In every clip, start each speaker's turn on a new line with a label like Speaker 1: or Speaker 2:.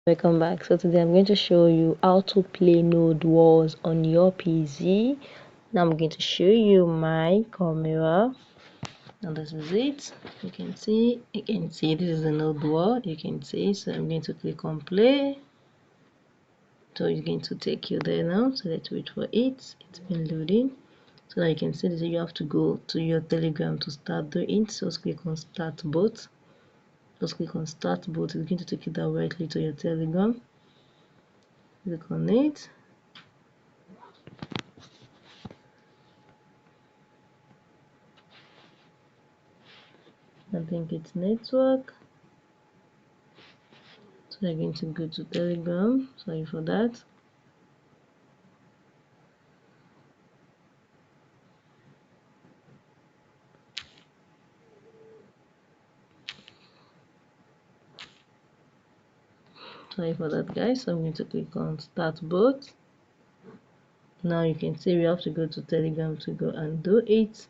Speaker 1: Welcome back. So today I'm going to show you how to play Node Wars on your PC. Now I'm going to show you my camera. Now this is it. You can see this is the Node War. You can see. So I'm going to click on play. So it's going to take you there now. So let's wait for it. It's been loading. So now you can see that you have to go to your Telegram to start doing it. So just click on start bot. Just click on start bot. It's going to take you directly to your Telegram. Click on it. I think it's network. So I'm going to go to Telegram. Sorry for that. Sorry for that, guys. So I'm going to click on start bot. Now you can see we have to go to Telegram to go and do it.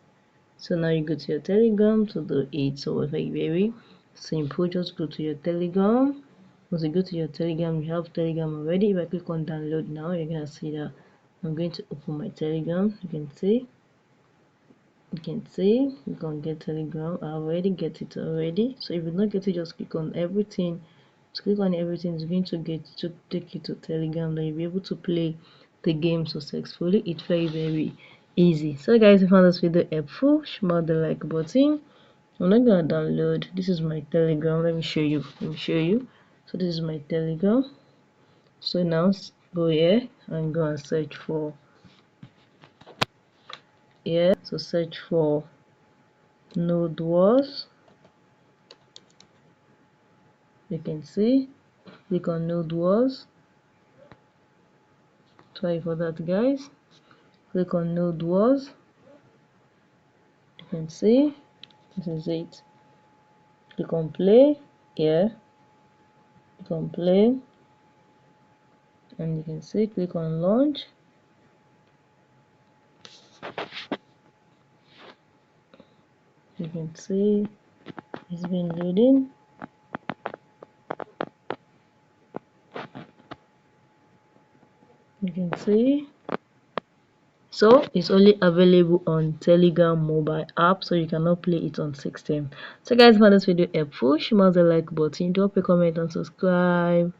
Speaker 1: So now you go to your Telegram to do it. So it's like very simple. Just go to your Telegram. Once you go to your Telegram, you have Telegram already. If I click on download now, you're gonna see that I'm going to open my Telegram. You can see you can get Telegram. I already get it already. So if you don't get it, just click on everything. Just click on everything. It's going to take you to Telegram. Then you'll be able to play the game successfully. It's very easy. So guys, if you found this video helpful, smash the like button. I'm not gonna download. This is my Telegram. Let me show you. So this is my Telegram. So now go here and go and search for So search for Node Wars. You can see. Click on Node Wars. Sorry for that, guys. Click on Node Wars. You can see. This is it. Click on play. Click on play. And you can see. Click on launch. You can see it's been loading. You can see. So it's only available on Telegram mobile app, so you cannot play it on system. So guys, if this video helpful, smash the like button, drop a comment and subscribe.